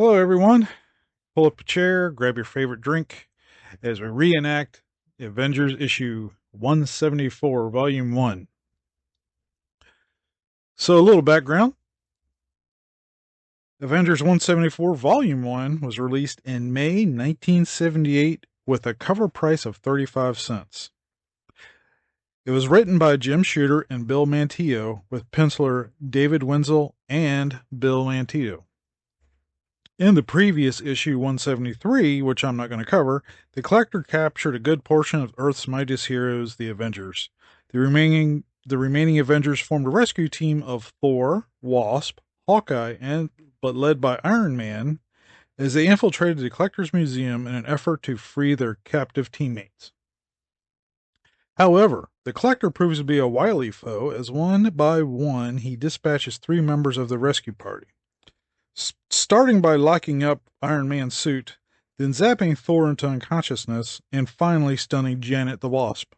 Hello, everyone. Pull up a chair, grab your favorite drink as we reenact Avengers issue 174, Volume 1. So, a little background Avengers 174, Volume 1 was released in May 1978 with a cover price of 35 cents. It was written by Jim Shooter and Bill Mantio, with penciler David Wenzel and Bill Mantio. In the previous issue 173, which I'm not going to cover, the Collector captured a good portion of Earth's mightiest heroes, the Avengers. The remaining Avengers formed a rescue team of Thor, Wasp, Hawkeye, but led by Iron Man, as they infiltrated the Collector's Museum in an effort to free their captive teammates. However, the Collector proves to be a wily foe, as one by one he dispatches three members of the rescue party. Starting by locking up Iron Man's suit, then zapping Thor into unconsciousness, and finally stunning Janet the Wasp.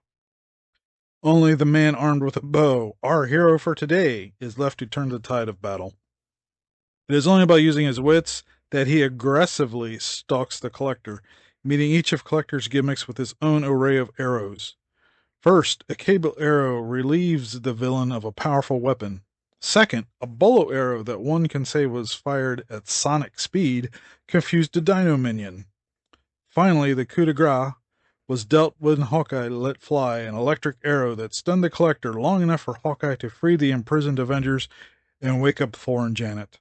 Only the man armed with a bow, our hero for today, is left to turn the tide of battle. It is only by using his wits that he aggressively stalks the Collector, meeting each of Collector's gimmicks with his own array of arrows. First, a cable arrow relieves the villain of a powerful weapon. Second, a bolo arrow that one can say was fired at sonic speed confused a dino minion. Finally, the coup de grace was dealt when Hawkeye let fly an electric arrow that stunned the Collector long enough for Hawkeye to free the imprisoned Avengers and wake up Thor and Janet,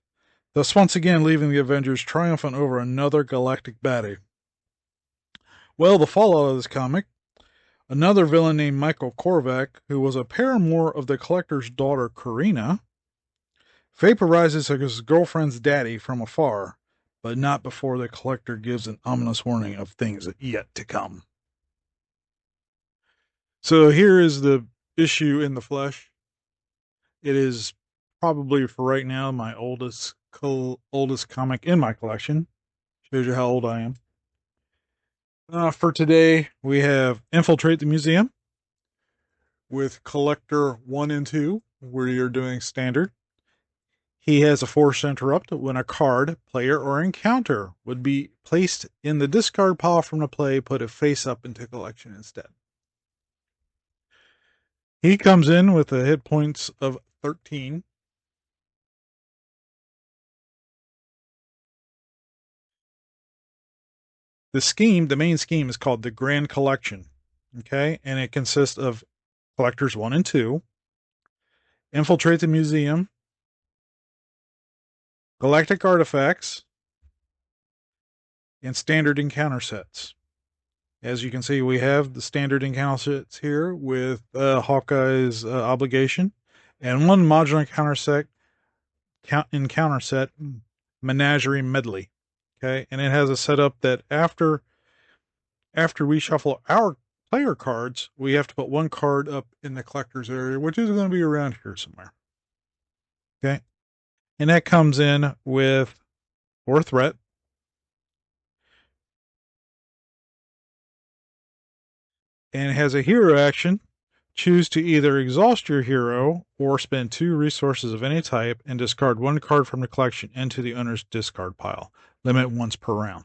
thus once again leaving the Avengers triumphant over another galactic baddie. Well, the fallout of this comic: another villain named Michael Korvac, who was a paramour of the Collector's daughter Karina, vaporizes his girlfriend's daddy from afar, but not before the Collector gives an ominous warning of things yet to come. So here is the issue in the flesh. It is probably, for right now, my oldest comic in my collection. Shows you how old I am. For today, we have Infiltrate the Museum with Collector 1 and 2, where you're doing standard. He has a force interrupt when a card, player, or encounter would be placed in the discard pile from the play, put it face up into collection instead. He comes in with a hit points of 13. The main scheme is called the Grand Collection. Okay, and it consists of Collectors 1 and 2, Infiltrate the Museum, Galactic Artifacts, and Standard Encounter Sets. As you can see, we have the standard encounter sets here with Hawkeye's obligation, and one modular encounter set, Menagerie Medley. Okay, and it has a setup that after we shuffle our player cards, we have to put one card up in the collector's area, which is going to be around here somewhere. Okay, and that comes in with 4 threat, and has a hero action. Choose to either exhaust your hero or spend 2 resources of any type and discard 1 card from the collection into the owner's discard pile. Limit once per round.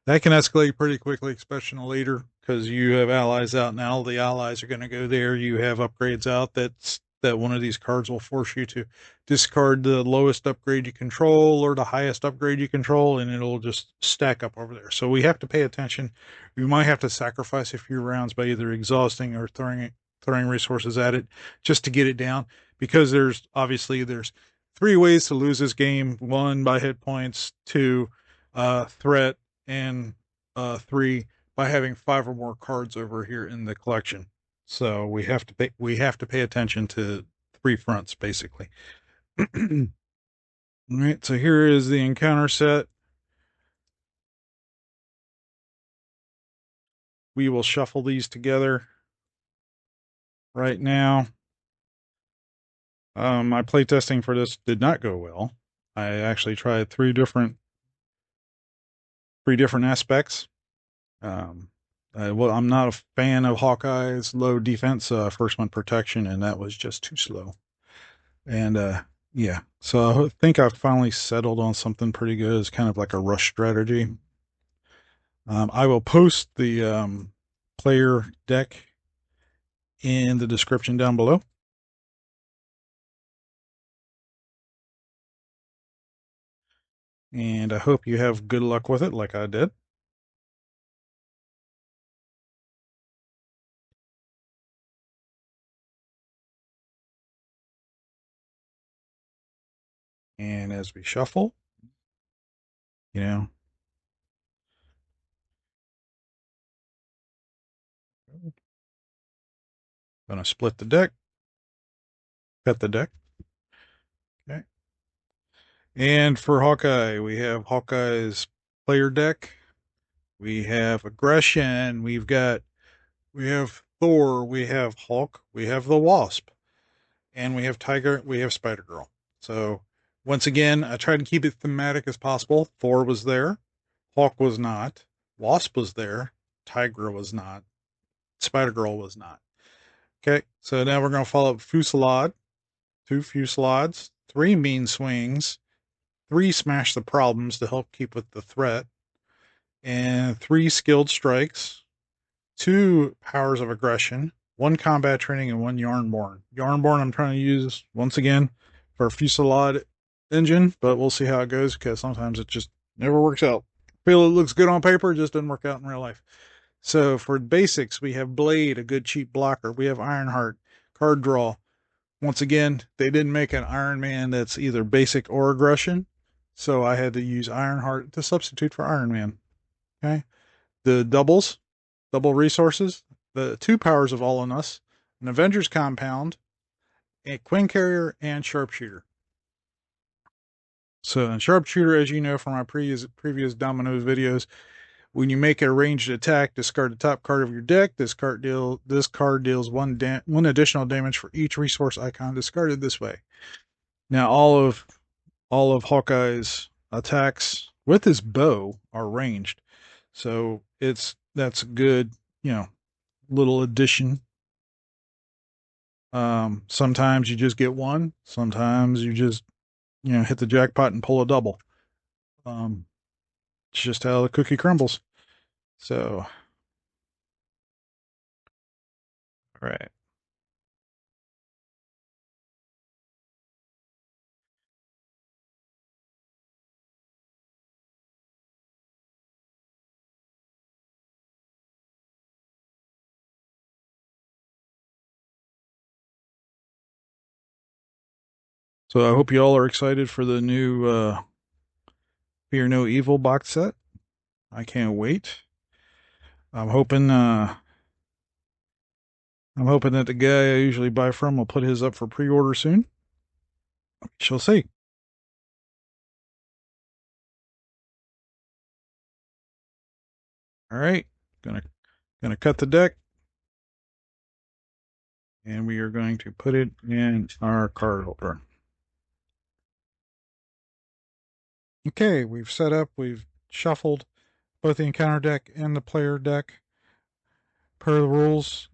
That can escalate pretty quickly, especially later, because you have allies out now. The allies are going to go there. You have upgrades out that one of these cards will force you to discard the lowest upgrade you control or the highest upgrade you control, and it'll just stack up over there. So we have to pay attention. We might have to sacrifice a few rounds by either exhausting or throwing resources at it just to get it down, because there's 3 ways to lose this game: 1 by hit points, 2 threat, and 3 by having 5 or more cards over here in the collection. So we have to pay attention to 3 fronts basically. All right, so here is the encounter set. We will shuffle these together right now. My playtesting for this did not go well. I actually tried 3 different aspects. Well, I'm not a fan of Hawkeye's low defense, first one protection, and that was just too slow. And Yeah. So I think I've finally settled on something pretty good. It's kind of like a rush strategy. I will post the player deck in the description down below. And I hope you have good luck with it like I did. And as we shuffle, you know, gonna split the deck, cut the deck. Okay. And for Hawkeye, we have Hawkeye's player deck. We have aggression. We have Thor. We have Hulk. We have the Wasp, and we have Tiger. We have Spider Girl. So once again, I tried to keep it thematic as possible. Thor was there. Hulk was not. Wasp was there. Tiger was not. Spider Girl was not. Okay, so now we're going to follow up Fusillade, two Fusillades, three Mean Swings, three Smash the Problems to help keep with the threat, and three Skilled Strikes, two Powers of Aggression, one Combat Training, and one Yarnborn. Yarnborn I'm trying to use once again for a Fusillade engine, but we'll see how it goes because sometimes it just never works out. Feel it looks good on paper, it just doesn't work out in real life. So for basics, we have Blade, a good cheap blocker. We have Ironheart, card draw. Once again, they didn't make an Iron Man that's either basic or aggression, so I had to use Ironheart to substitute for Iron Man. Okay, the doubles, double resources, the two powers of All in Us, an Avengers compound, a Queen Carrier, and Sharpshooter. So, in Sharpshooter, as you know from my previous Dominoes videos, when you make a ranged attack, discard the top card of your deck. This card deals one additional damage for each resource icon discarded this way. Now all of Hawkeye's attacks with his bow are ranged, so that's a good little addition. Sometimes you just get one. Sometimes you just hit the jackpot and pull a double. Um, it's just how the cookie crumbles. So, all right. So I hope you all are excited for the new Fear No Evil box set. I can't wait. I'm hoping uh I'm hoping that the guy I usually buy from will put his up for pre-order soon. Shall see. All right. Gonna gonna cut the deck and we are going to put it in our card holder. Okay, we've set up, we've shuffled both the encounter deck and the player deck per the rules.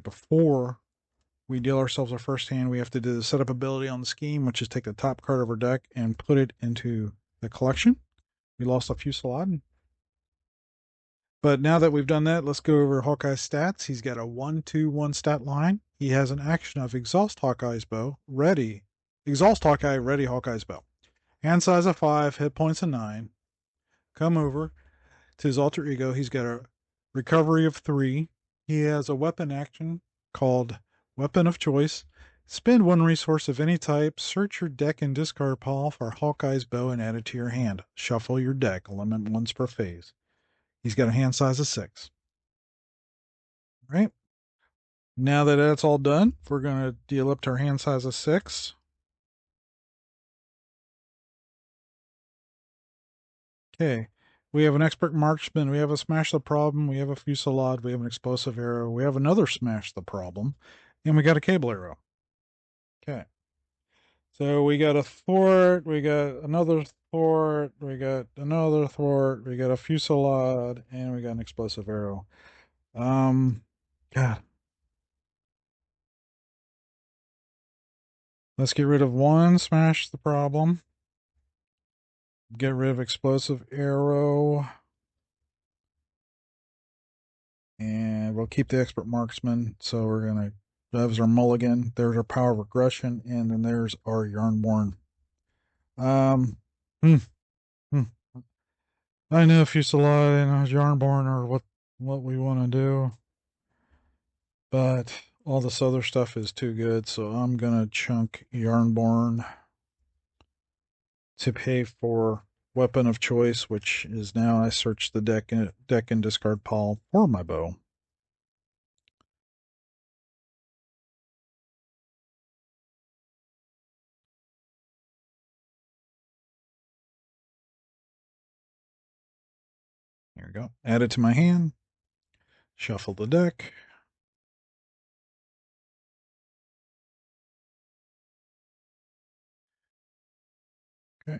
Before we deal ourselves our first hand, we have to do the setup ability on the scheme, which is take the top card of our deck and put it into the collection. We lost a Fusillade. But now that we've done that, let's go over Hawkeye's stats. He's got a 1-2-1 stat line. He has an action of Exhaust Hawkeye's Bow, ready. Exhaust Hawkeye, ready Hawkeye's Bow. Hand size of 5, hit points of 9. Come over to his alter ego. He's got a recovery of 3. He has a weapon action called Weapon of Choice. Spend one resource of any type. Search your deck and discard pile for Hawkeye's Bow and add it to your hand. Shuffle your deck. Limit once per phase. He's got a hand size of 6. All right. Now that that's all done, we're going to deal up to our hand size of 6. Okay. We have an expert marksman. We have a smash the problem. We have a fusillade. We have an explosive arrow. We have another smash the problem. And we got a cable arrow. Okay. So we got a thwart. We got another thwart. We got another thwart. We got a fusillade. And we got an explosive arrow. Um, God. Let's get rid of one, smash the problem. Get rid of explosive arrow. And we'll keep the expert marksman. So we're going to, that was our mulligan. There's our power of aggression. And then there's our yarnborn. Um, hmm, hmm. I know Fusillade and yarnborn are what we want to do. But all this other stuff is too good. So I'm going to chunk yarnborn to pay for weapon of choice, which is now I search the deck and discard pile for my bow. There we go. Add it to my hand. Shuffle the deck. Okay.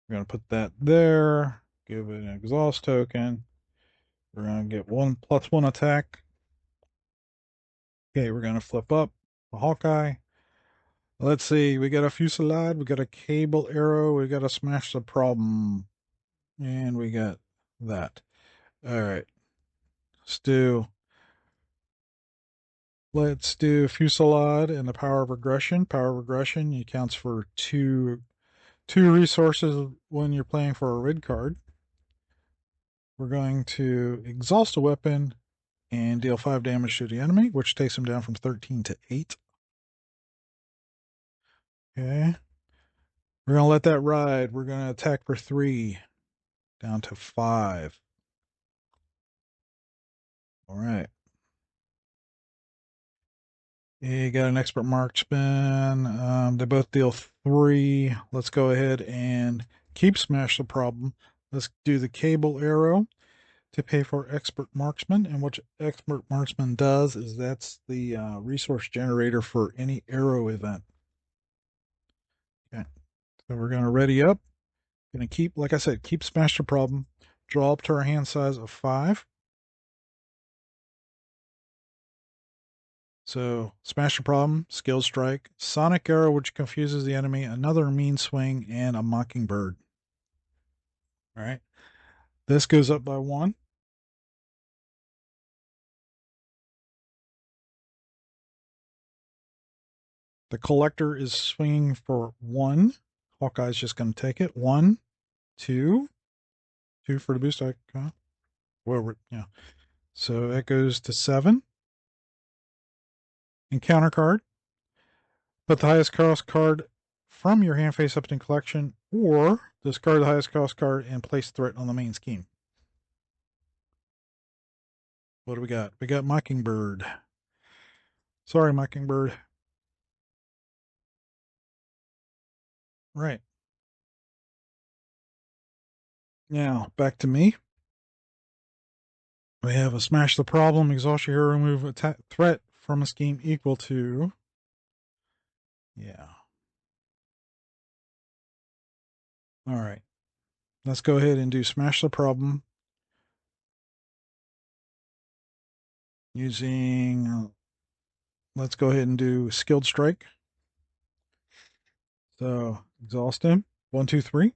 We're going to put that there. Give it an exhaust token. We're going to get 1+1 attack. Okay, we're going to flip up the Hawkeye. Let's see. We got a Fusillade. We got a Cable Arrow. We got to smash the problem. And we got that. All right. Let's do Fusillade and the Power of Regression. Power of Regression accounts for two resources when you're playing for a red card. We're going to exhaust a weapon and deal 5 damage to the enemy, which takes him down from 13 to 8. Okay. We're going to let that ride. We're going to attack for 3, down to 5. All right. You got an expert marksman. They both deal 3. Let's go ahead and keep smash the problem. Let's do the cable arrow to pay for expert marksman. And what expert marksman does is that's the resource generator for any arrow event. Okay. So we're going to ready up. Going to keep, like I said, keep smash the problem. Draw up to our hand size of 5. So smash the problem, skill strike, sonic arrow, which confuses the enemy, another mean swing, and a mockingbird. All right. This goes up by 1. The collector is swinging for 1. Hawkeye's just going to take it. 1, 2, 2 for the boost icon. Whatever, yeah. So that goes to 7. Encounter card. Put the highest cost card from your hand face up in collection, or discard the highest cost card and place threat on the main scheme. What do we got? We got Mockingbird. Sorry, Mockingbird. Right. Now, back to me. We have a smash the problem, exhaust your hero, remove attack threat from a scheme equal to. Yeah. All right. Let's go ahead and do smash the problem using. Let's go ahead and do skilled strike. So exhaust him. 1, 2, 3.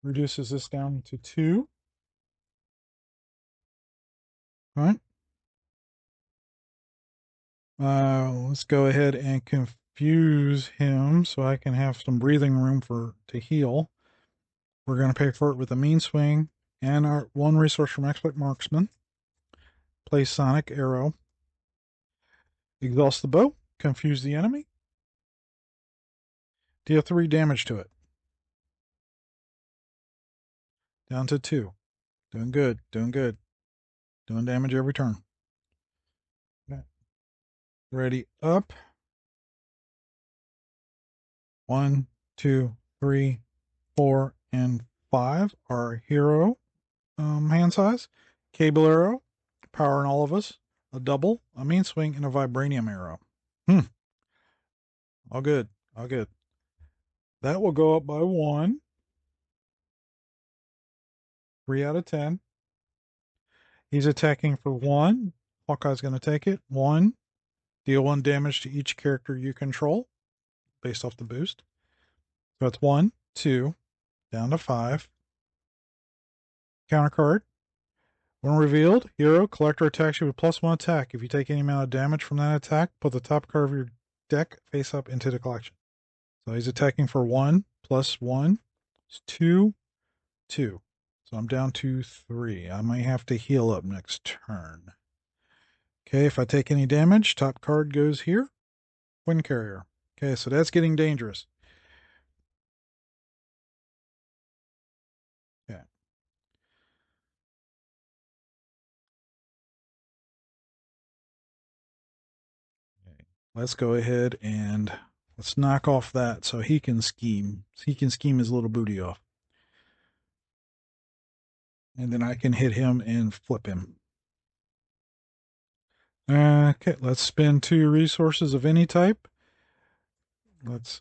Reduces this down to 2. All right. Let's go ahead and confuse him so I can have some breathing room to heal. We're going to pay for it with a mean swing and our 1 resource from expert marksman. Play sonic arrow. Exhaust the bow. Confuse the enemy. Deal 3 damage to it. Down to 2. Doing good. Doing good. Doing damage every turn. Okay. Ready up. 1, 2, 3, 4, and 5. Our hero hand size. Cable arrow. Power in all of us. A double, a mean swing, and a vibranium arrow. All good. All good. That will go up by 1. 3 out of 10. He's attacking for 1. Hawkeye's going to take it. 1. Deal 1 damage to each character you control based off the boost. So that's 1, 2, down to 5. Counter card. When revealed, hero, collector attacks you with +1 attack. If you take any amount of damage from that attack, put the top card of your deck face up into the collection. So he's attacking for 1 plus 1. It's 2, 2. So I'm down to 3. I might have to heal up next turn. Okay, if I take any damage, top card goes here. Wind Carrier. Okay, so that's getting dangerous. Yeah. Okay. Let's go ahead and let's knock off that so he can scheme. He can scheme his little booty off. And then I can hit him and flip him. Okay, let's spend 2 resources of any type. Let's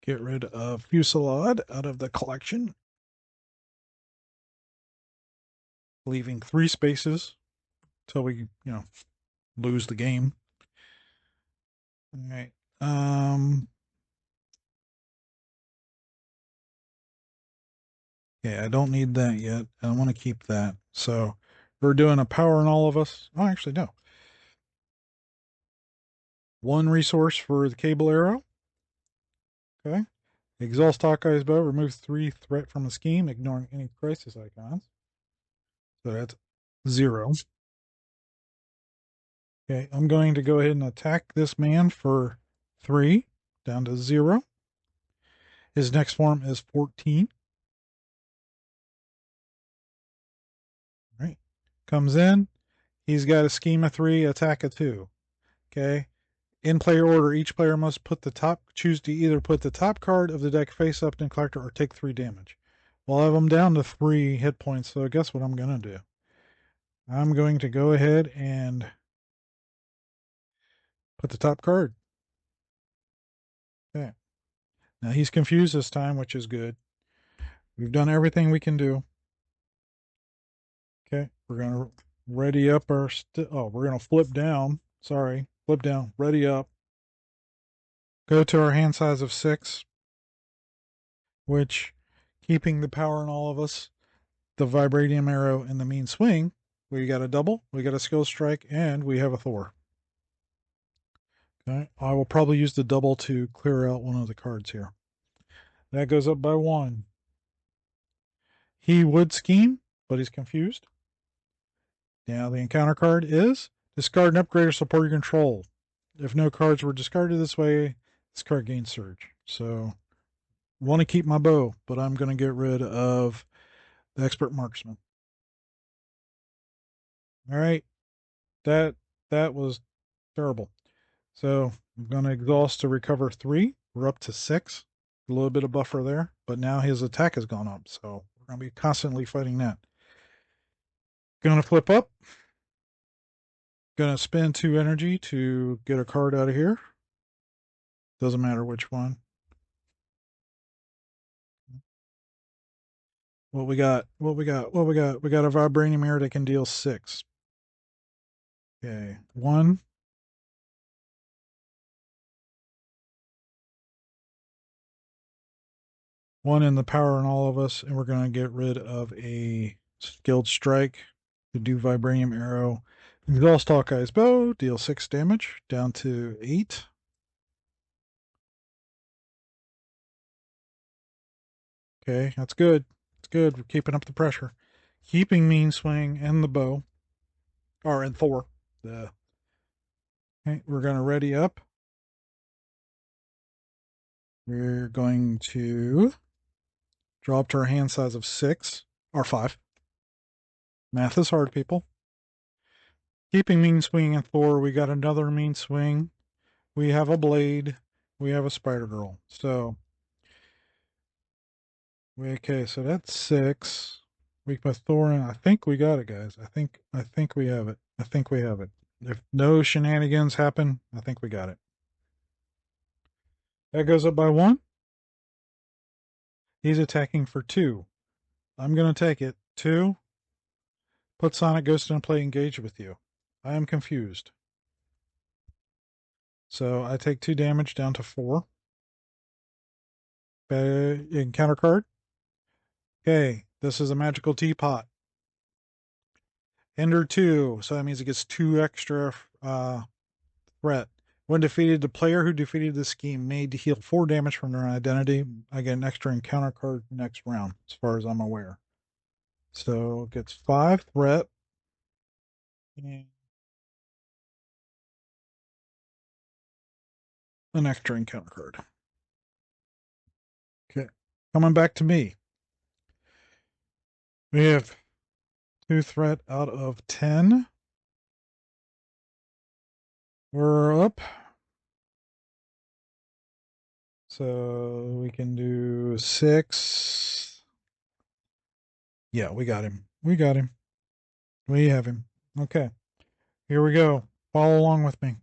get rid of Fusillade out of the collection, leaving 3 spaces till we, lose the game. All right. Yeah, I don't need that yet. I want to keep that. So we're doing a power in all of us. Oh, actually, no. 1 resource for the cable arrow. Okay. Exhaust Hawkeye's bow. Remove 3 threat from the scheme, ignoring any crisis icons. So that's 0. Okay, I'm going to go ahead and attack this man for 3, down to 0. His next form is 14. All right. Comes in. He's got a scheme of 3, attack of 2. Okay. In player order, each player must choose to either put the top card of the deck face up in the collector or take 3 damage. Well, I'm down to 3 hit points, so guess what I'm going to do? I'm going to go ahead and put the top card. Okay. Now he's confused this time, which is good. We've done everything we can do. Okay. We're going to ready up our... we're going to flip down. Sorry. Flip down. Ready up. Go to our hand size of 6, which, keeping the power in all of us, the vibranium arrow, and the mean swing, we got a double, we got a skill strike, and we have a Thor. Okay, I will probably use the double to clear out one of the cards here. That goes up by 1. He would scheme, but he's confused. Now the encounter card is discard an upgrade or support your control. If no cards were discarded this way, this card gains surge. So I want to keep my bow, but I'm going to get rid of the expert marksman. All right. That was terrible. So I'm going to exhaust to recover 3. We're up to 6. A little bit of buffer there, but now his attack has gone up. So we're going to be constantly fighting that. Going to flip up. Going to spend 2 energy to get a card out of here. Doesn't matter which one. What we got? What we got? What we got? We got a vibranium mirror that can deal 6. Okay. 1. One in the power in all of us, and we're going to get rid of a skilled strike to do vibranium arrow. Exhaust Hawkeye's bow, deal 6 damage, down to 8. Okay, that's good. It's good. We're keeping up the pressure. Keeping mean swing and the bow, or and Thor. Okay, we're going to ready up. We're going to draw up to our hand size of 6 or 5. Math is hard, people. Keeping mean swing and Thor, we got another mean swing. We have a blade. We have a Spider Girl. So, okay, so that's 6. We put Thor in. I think we got it, guys. I think we have it. I think we have it. If no shenanigans happen, I think we got it. That goes up by 1. He's attacking for 2. I'm going to take it. 2. Put Sonic Ghost in play, engage with you. I am confused. So I take 2 damage down to 4. Encounter card. Okay, this is a magical teapot. Ender 2, so that means it gets 2 extra threat. When defeated, the player who defeated the scheme made to heal 4 damage from their identity. I get an extra encounter card next round, as far as I'm aware. So it gets 5 threat. And an extra encounter card. Okay. Coming back to me. We have 2 threat out of 10. We're up. So we can do 6. Yeah, we got him. We got him. We have him. Okay. Here we go. Follow along with me.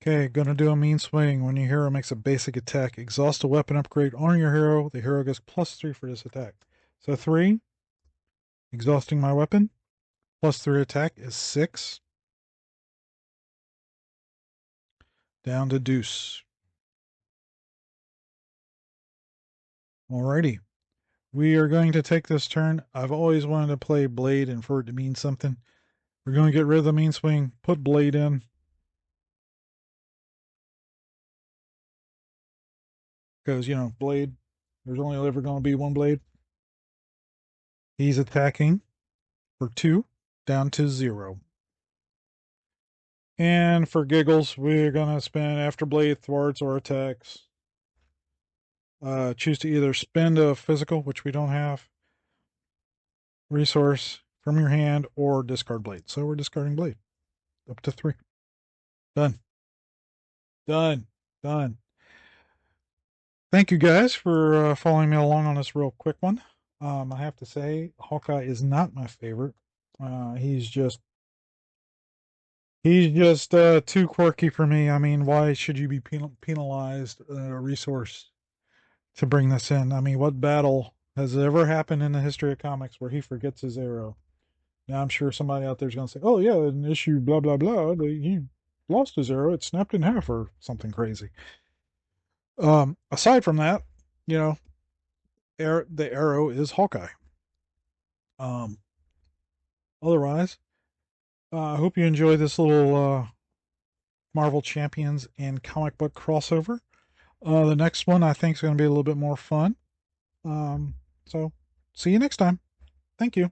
Okay, gonna do a mean swing. When your hero makes a basic attack, exhaust a weapon upgrade on your hero. The hero gets +3 for this attack. So 3, exhausting my weapon. +3 attack is 6. Down to deuce. Alrighty. We are going to take this turn. I've always wanted to play Blade and for it to mean something. We're going to get rid of the mean swing, put Blade in. Because, Blade, there's only ever going to be one Blade. He's attacking for 2, down to 0. And for giggles, we're going to spend after Blade thwarts or attacks. Choose to either spend a physical, which we don't have, resource from your hand, or discard Blade. So we're discarding Blade. Up to 3. Done. Done. Done. Thank you guys for following me along on this real quick one. I have to say, Hawkeye is not my favorite. He's just too quirky for me. I mean, why should you be penalized a resource to bring this in? I mean, what battle has ever happened in the history of comics where he forgets his arrow? Now, I'm sure somebody out there is going to say, oh, yeah, in issue blah, blah, blah, he lost his arrow. It snapped in half or something crazy. Aside from that, the arrow is Hawkeye. Otherwise, I hope you enjoy this little Marvel Champions and comic book crossover. The next one I think is going to be a little bit more fun. So see you next time. Thank you.